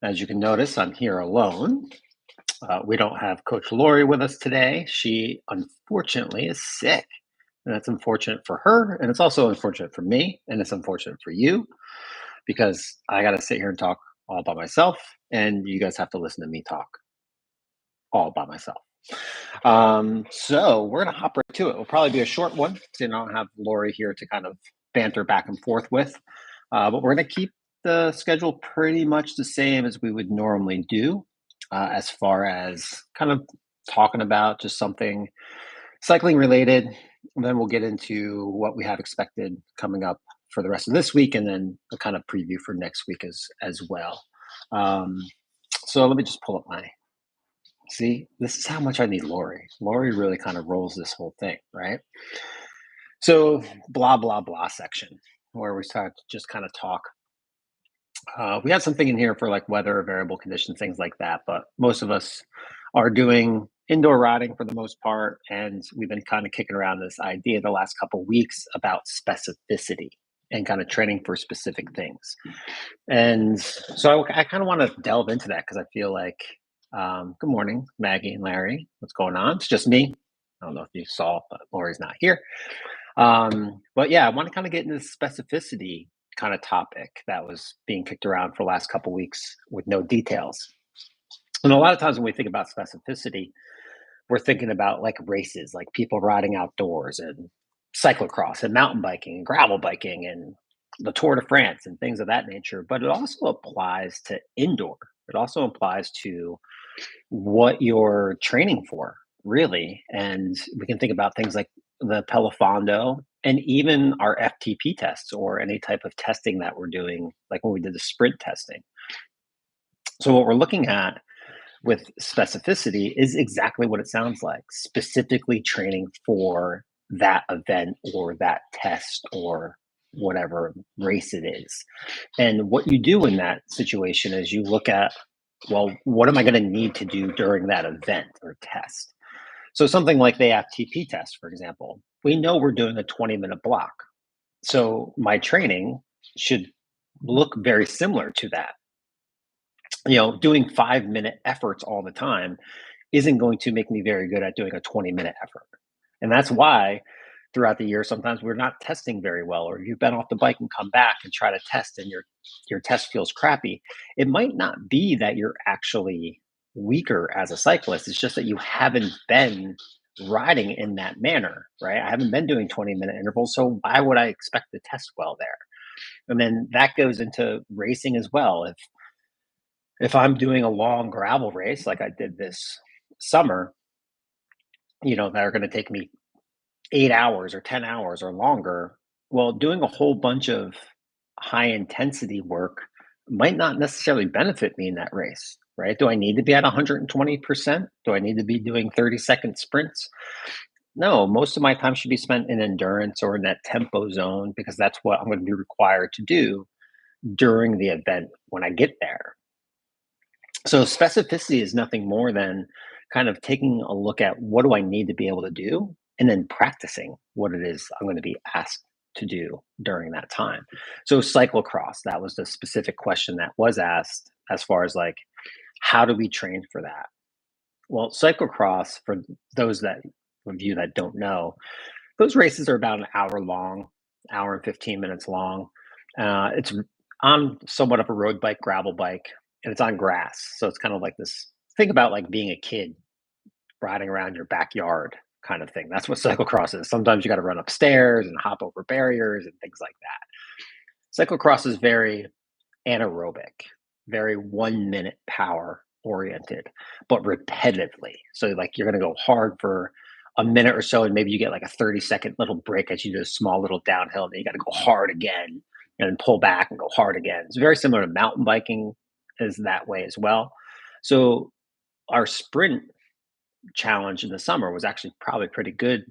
As you can notice, I'm here alone. We don't have Coach Lori with us today. She unfortunately is sick. And that's unfortunate for her. And it's also unfortunate for me. And it's unfortunate for you because I got to sit here and talk all by myself. And you guys have to listen to me talk all by myself. So we're going to hop right to it. It'll probably be a short one. So I don't have Lori here to kind of banter back and forth with. But we're going to keep the schedule pretty much the same as we would normally do, as far as kind of talking about just something cycling related. And then we'll get into what we have expected coming up for the rest of this week, and then a kind of preview for next week as well. Um, so let me just pull up my. See, this is how much I need Lori. Lori really kind of rolls this whole thing, right? So blah blah blah section where we start to just kind of talk. We had something in here for like weather, variable conditions, things like that. But most of us are doing indoor riding for the most part, and we've been kind of kicking around this idea the last couple of weeks about specificity and kind of training for specific things. And so I kind of want to delve into that because I feel like, good morning, Maggie and Larry. What's going on? It's just me. I don't know if you saw, but Lori's not here. But yeah, I want to kind of get into the specificity kind of topic that was being kicked around for the last couple of weeks with no details. And a lot of times when we think about specificity, we're thinking about like races, like people riding outdoors and cyclocross and mountain biking and gravel biking and the Tour de France and things of that nature. But it also applies to indoor. It also applies to what you're training for, really. And we can think about things like the Pelofondo and even our FTP tests or any type of testing that we're doing, like when we did the sprint testing. So, what we're looking at with specificity is exactly what it sounds like, specifically training for that event or that test or whatever race it is. And what you do in that situation is you look at, well, what am I going to need to do during that event or test? So something like the FTP test, for example, we know we're doing a 20-minute block. So my training should look very similar to that. Doing 5-minute efforts all the time isn't going to make me very good at doing a 20-minute effort. And that's why throughout the year, sometimes we're not testing very well, or you've been off the bike and come back and try to test and your test feels crappy. It might not be that you're actually weaker as a cyclist. It's just that you haven't been riding in that manner, right? I haven't been doing 20-minute intervals. So why would I expect to test well there? And then that goes into racing as well. If I'm doing a long gravel race like I did this summer, that are going to take me 8 hours or 10 hours or longer, well, doing a whole bunch of high intensity work might not necessarily benefit me in that race, right? Do I need to be at 120%? Do I need to be doing 30-second sprints? No, most of my time should be spent in endurance or in that tempo zone because that's what I'm going to be required to do during the event when I get there. So specificity is nothing more than kind of taking a look at what do I need to be able to do and then practicing what it is I'm going to be asked to do during that time. So cyclocross, that was the specific question that was asked as far as like how do we train for that? Well, cyclocross, for those that of you that don't know, those races are about an hour long, hour and 15 minutes long. It's on somewhat of a road bike, gravel bike, and it's on grass. So it's kind of like this, think about like being a kid riding around your backyard kind of thing. That's what cyclocross is. Sometimes you got to run upstairs and hop over barriers and things like that. Cyclocross is very anaerobic, very 1 minute power oriented, but repetitively. So like you're going to go hard for a minute or so, and maybe you get like a 30-second little break as you do a small little downhill, and then you got to go hard again and then pull back and go hard again. It's very similar to mountain biking is that way as well. So our sprint challenge in the summer was actually probably pretty good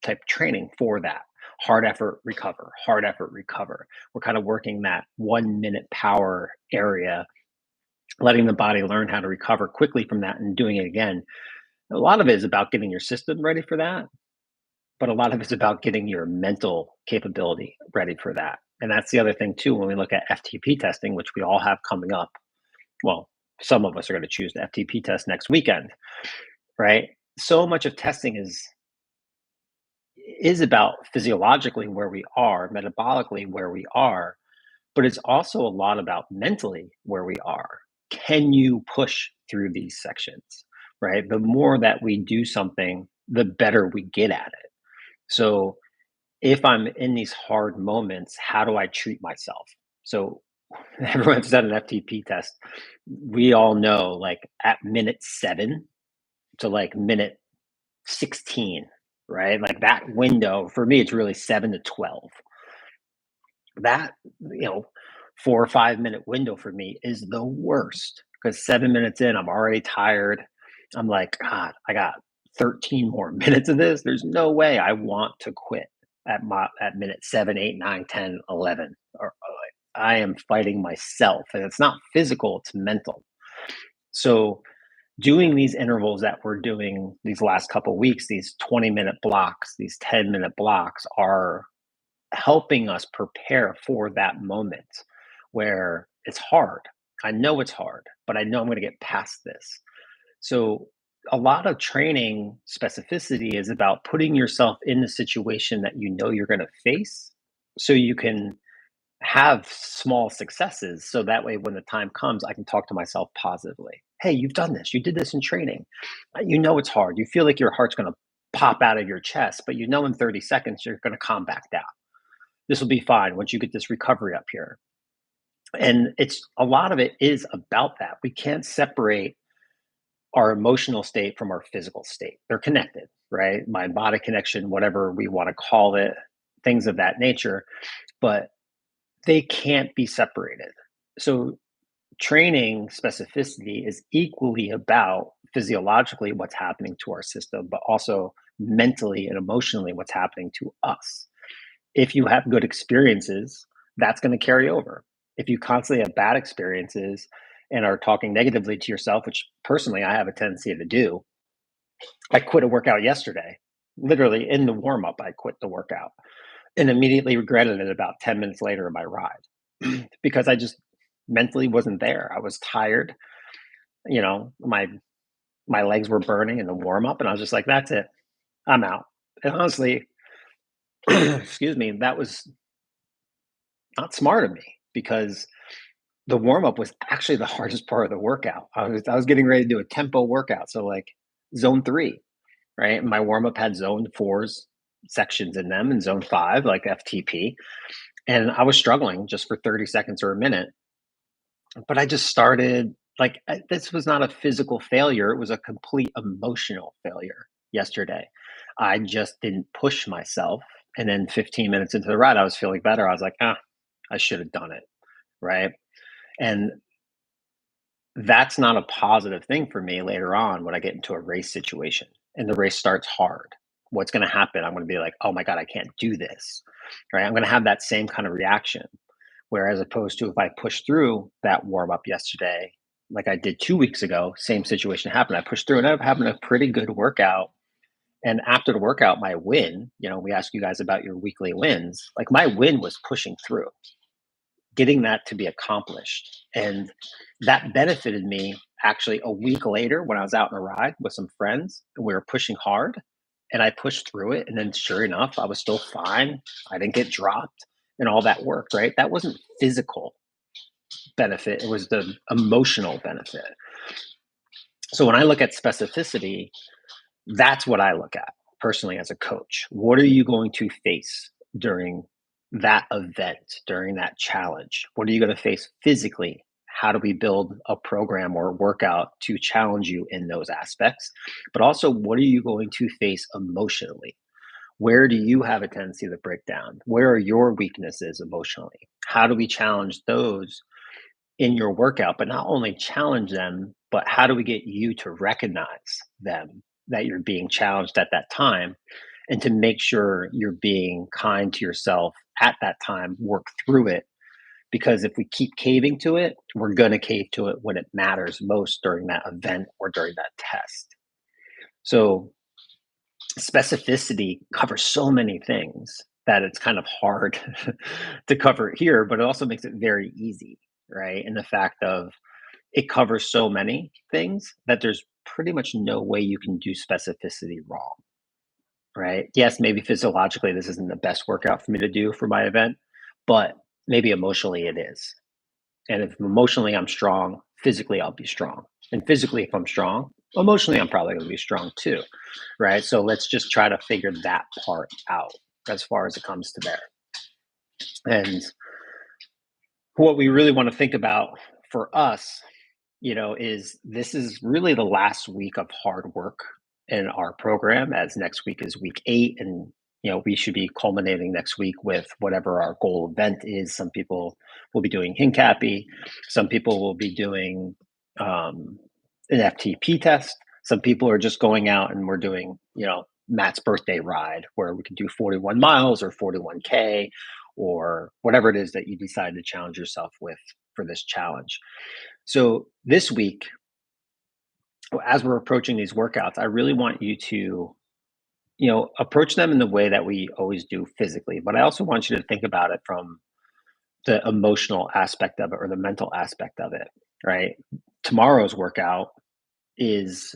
type training for that. Hard effort, recover, hard effort, recover. We're kind of working that 1 minute power area, letting the body learn how to recover quickly from that and doing it again. A lot of it is about getting your system ready for that, but a lot of it's about getting your mental capability ready for that. And that's the other thing too when we look at FTP testing, which we all have coming up Well, some of us are going to choose the FTP test next weekend, right? So much of testing is about physiologically where we are, metabolically where we are, but it's also a lot about mentally where we are. Can you push through these sections, right? The more that we do something, the better we get at it. So if I'm in these hard moments, how do I treat myself? So everyone's done an FTP test. We all know, like at minute 7 to like minute 16, right? Like that window for me, it's really 7 to 12. That, 4 or 5 minute window for me is the worst because 7 minutes in, I'm already tired. I'm like, God, I got 13 more minutes of this. There's no way I want to quit at minute 7, 8, 9, 10, 11. I am fighting myself, and it's not physical, it's mental. So doing these intervals that we're doing these last couple weeks, these 20-minute blocks, these 10-minute blocks are helping us prepare for that moment where it's hard. I know it's hard, but I know I'm going to get past this. So, a lot of training specificity is about putting yourself in the situation that you know you're going to face so you can have small successes. So that way, when the time comes, I can talk to myself positively. Hey, you've done this. You did this in training. You know it's hard. You feel like your heart's going to pop out of your chest, but you know in 30 seconds you're going to calm back down. This will be fine once you get this recovery up here. And it's a lot of it is about that. We can't separate our emotional state from our physical state. They're connected, right? Mind body connection, whatever we want to call it, things of that nature, but they can't be separated. So training specificity is equally about physiologically what's happening to our system, but also mentally and emotionally what's happening to us. If you have good experiences, that's going to carry over. If you constantly have bad experiences and are talking negatively to yourself, which personally I have a tendency to do, I quit a workout yesterday. Literally in the warm up, I quit the workout and immediately regretted it about 10 minutes later in my ride because I just mentally wasn't there. I was tired. You know, my legs were burning in the warm up, and I was just like, "That's it, I'm out." And honestly, excuse me, that was not smart of me because the warm up was actually the hardest part of the workout. I was getting ready to do a tempo workout, so like zone 3, right? My warm up had zone 4's sections in them and zone 5 like FTP, and I was struggling just for 30 seconds or a minute, but I just started like this was not a physical failure, it was a complete emotional failure yesterday. I just didn't push myself, and then 15 minutes into the ride I was feeling better. I was like, "Ah, I should have done it." Right? And that's not a positive thing for me later on when I get into a race situation and the race starts hard. What's going to happen? I'm going to be like, oh my God, I can't do this. Right. I'm going to have that same kind of reaction. Whereas opposed to if I push through that warm up yesterday, like I did 2 weeks ago, same situation happened. I pushed through and ended up having a pretty good workout. And after the workout, my win, we ask you guys about your weekly wins. Like my win was pushing through, getting that to be accomplished. And that benefited me actually a week later when I was out on a ride with some friends and we were pushing hard and I pushed through it. And then sure enough, I was still fine. I didn't get dropped and all that worked, right? That wasn't physical benefit, it was the emotional benefit. So when I look at specificity, that's what I look at personally as a coach. What are you going to face during that event, during that challenge? What are you going to face physically? How do we build a program or a workout to challenge you in those aspects? But also, what are you going to face emotionally? Where do you have a tendency to break down? Where are your weaknesses emotionally? How do we challenge those in your workout, but not only challenge them, but how do we get you to recognize them that you're being challenged at that time and to make sure you're being kind to yourself at that time, work through it. Because if we keep caving to it, we're going to cave to it when it matters most during that event or during that test. So, specificity covers so many things that it's kind of hard to cover it here, but it also makes it very easy, right? In the fact of it covers so many things that there's pretty much no way you can do specificity wrong, right? Yes, maybe physiologically this isn't the best workout for me to do for my event, but maybe emotionally it is. And if emotionally I'm strong, physically I'll be strong. And physically, if I'm strong, emotionally I'm probably going to be strong too, right? So let's just try to figure that part out as far as it comes to there. And what we really want to think about for us, is this is really the last week of hard work in our program, as next week is week 8. And, we should be culminating next week with whatever our goal event is. Some people will be doing Hincappy. Some people will be doing an FTP test. Some people are just going out and we're doing, Matt's birthday ride where we can do 41 miles or 41K or whatever it is that you decide to challenge yourself with for this challenge. So this week, as we're approaching these workouts, I really want you to, approach them in the way that we always do physically. But I also want you to think about it from the emotional aspect of it or the mental aspect of it, right? Tomorrow's workout is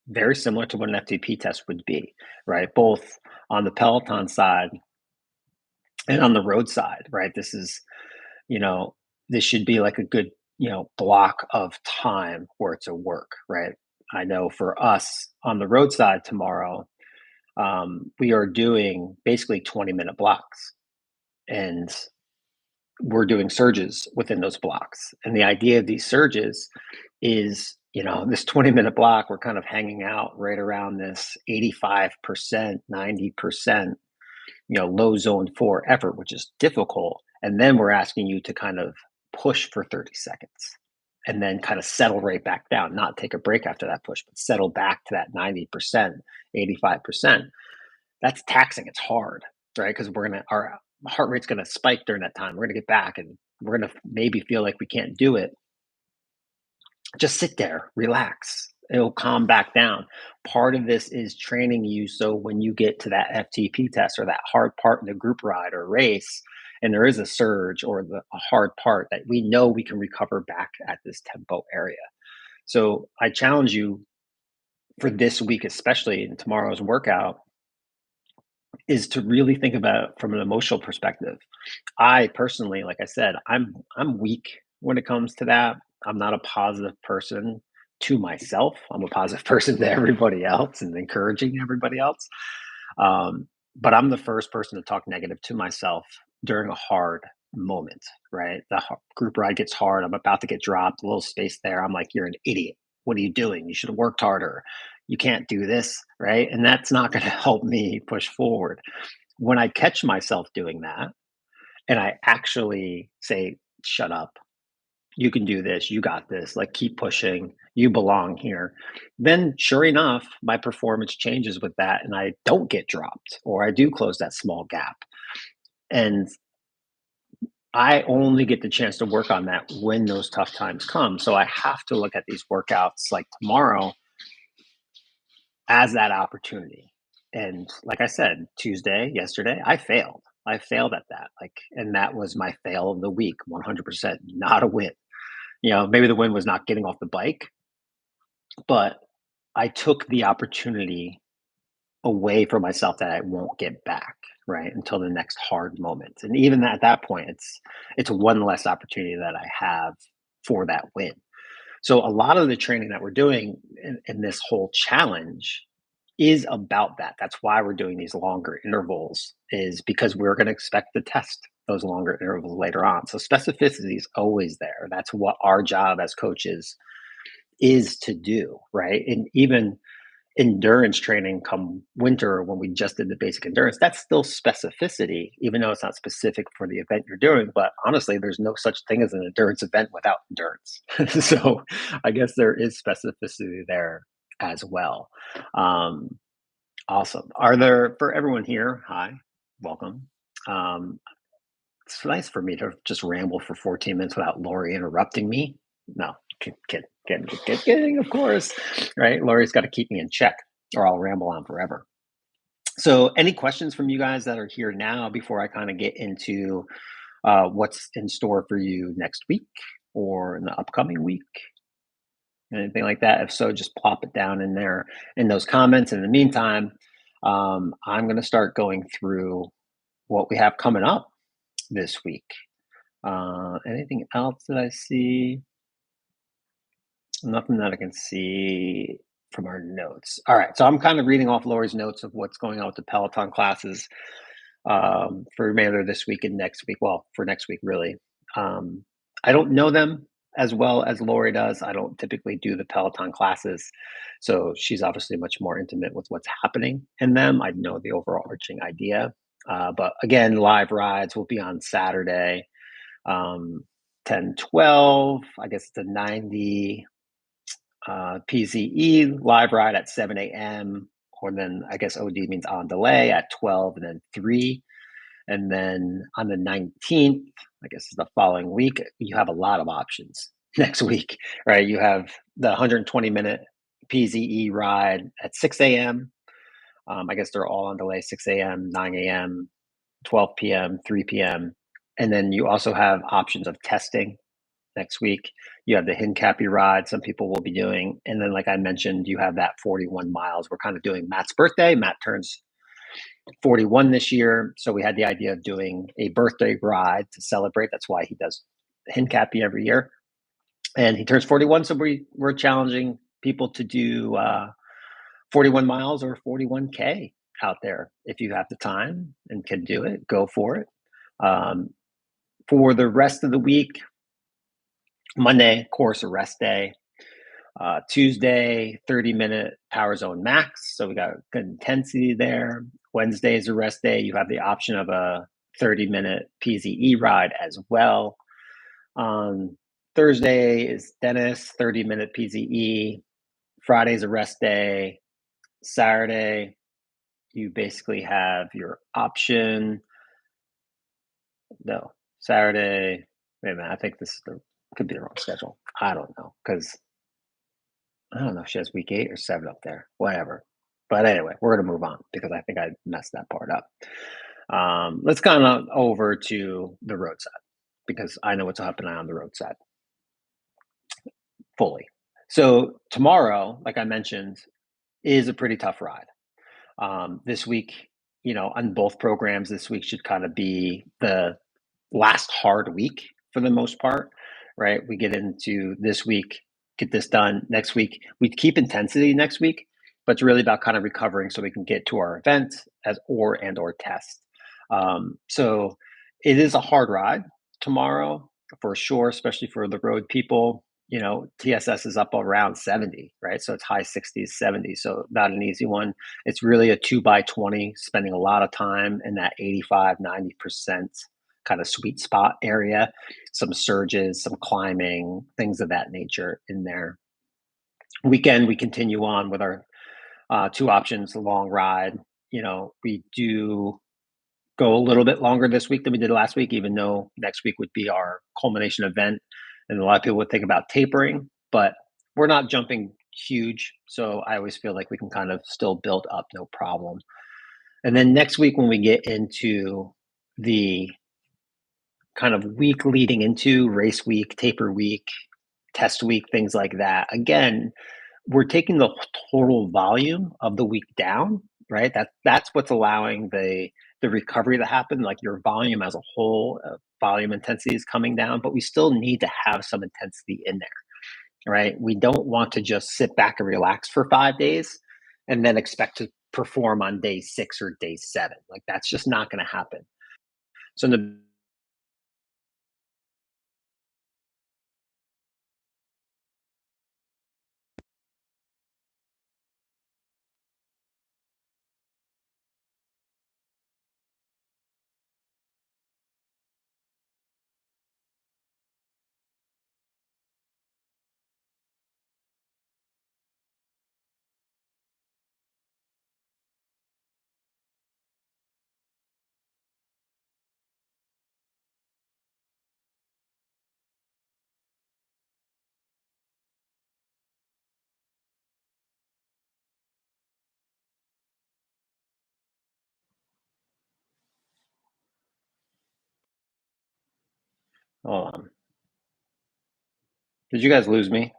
very similar to what an FTP test would be, right? Both on the Peloton side and on the road side, right? You know, this should be like a good, block of time where it's a work, right? I know for us on the roadside tomorrow, we are doing basically 20-minute blocks and we're doing surges within those blocks. And the idea of these surges is, this 20-minute block, we're kind of hanging out right around this 85%, 90%, low zone 4 effort, which is difficult. And then we're asking you to kind of push for 30 seconds and then kind of settle right back down, not take a break after that push, but settle back to that 90%, 85%. That's taxing. It's hard, right? Because our heart rate's going to spike during that time. We're going to get back and we're going to maybe feel like we can't do it. Just sit there, relax. It'll calm back down. Part of this is training you so when you get to that FTP test or that hard part in the group ride or race, and there is a surge or a hard part, that we know we can recover back at this tempo area. So I challenge you for this week, especially in tomorrow's workout, is to really think about it from an emotional perspective. I personally, like I said, I'm weak when it comes to that. I'm not a positive person to myself. I'm a positive person to everybody else and encouraging everybody else. But I'm the first person to talk negative to myself during a hard moment, right? Group ride gets hard. I'm about to get dropped, a little space there. I'm like, you're an idiot. What are you doing? You should have worked harder. You can't do this, right? And that's not going to help me push forward. When I catch myself doing that, and I actually say, shut up, you can do this, you got this, like keep pushing, you belong here. Then, sure enough, my performance changes with that, and I don't get dropped, or I do close that small gap. And I only get the chance to work on that when those tough times come. So I have to look at these workouts like tomorrow as that opportunity. And like I said, yesterday, I failed. I failed at that. And that was my fail of the week, 100%, not a win. Maybe the win was not getting off the bike, but I took the opportunity away from myself that I won't get back, right? Until the next hard moment. And even at that point, it's one less opportunity that I have for that win. So a lot of the training that we're doing in this whole challenge is about that. That's why we're doing these longer intervals, is because we're going to expect to test those longer intervals later on. So specificity is always there. That's what our job as coaches is to do, right? And even endurance training come winter, when we just did the basic endurance, that's still specificity, even though it's not specific for the event you're doing. But honestly, there's no such thing as an endurance event without endurance. So I guess there is specificity there as well. Awesome. Are there, for everyone here, hi, welcome. Um, it's nice for me to just ramble for 14 minutes without Lorri interrupting me. No, kidding, of course, right? Lori's got to keep me in check or I'll ramble on forever. So any questions from you guys that are here now before I kind of get into what's in store for you next week or in the upcoming week? anything like that? If so, just plop it down in there in those comments. In the meantime, I'm going to start going through what we have coming up this week. Anything else that I see? Nothing that I can see from our notes. All right, so I'm kind of reading off Lori's notes of what's going on with the Peloton classes for remainder of this week and next week. Well, for next week, really. Um, I don't know them as well as Lori does. I don't typically do the Peloton classes, so she's obviously much more intimate with what's happening in them. I know the overarching idea, but again, live rides will be on Saturday, um, 10, 12. I guess it's a 90 PZE live ride at 7 a.m. Or then I guess OD means on delay at 12 and then 3. And then on the 19th, I guess is the following week, you have a lot of options next week, right? You have the 120-minute PZE ride at 6 a.m. I guess they're all on delay 6 a.m., 9 a.m., 12 p.m., 3 p.m. And then you also have options of testing next week. You have the Hincappy ride, some people will be doing. And then, like I mentioned, you have that 41 miles. We're kind of doing Matt's birthday. Matt turns 41 this year. So we had the idea of doing a birthday ride to celebrate. That's why he does Hincappy every year. And he turns 41. So we're challenging people to do 41 miles or 41K out there. If you have the time and can do it, go for it. For the rest of the week, Monday, course, a rest day. Tuesday, 30-minute power zone max. So we got good intensity there. Wednesday is a rest day. You have the option of a 30-minute PZE ride as well. Thursday is Dennis, 30-minute PZE. Friday's a rest day. Saturday, you basically have your option. No, Saturday. Wait a minute. I think could be the wrong schedule. I don't know because I don't know if she has week 8 or 7 up there. Whatever. But anyway, we're going to move on because I think I messed that part up. Let's kind of over to the roadside because I know what's happening on the roadside fully. So tomorrow, like I mentioned, is a pretty tough ride. This week, on both programs, this week should kind of be the last hard week for the most part, right? We get into this week, get this done. Next week, we keep intensity next week, but it's really about kind of recovering so we can get to our event or test. So it is a hard ride tomorrow for sure, especially for the road people. TSS is up around 70, right? So it's high 60s, 70s. So not an easy one. It's really a 2x20, spending a lot of time in that 85, 90% kind of sweet spot area, some surges, some climbing, things of that nature in there. Weekend, we continue on with our 2 options, the long ride. We do go a little bit longer this week than we did last week, even though next week would be our culmination event. And a lot of people would think about tapering, but we're not jumping huge. So I always feel like we can kind of still build up, no problem. And then next week, when we get into the kind of week leading into race week, taper week, test week, things like that. Again, we're taking the total volume of the week down, right? That's what's allowing the recovery to happen. Like your volume as a whole, volume intensity is coming down, but we still need to have some intensity in there, right? We don't want to just sit back and relax for 5 days and then expect to perform on day 6 or day 7. Like that's just not going to happen. So in the hold on. Did you guys lose me?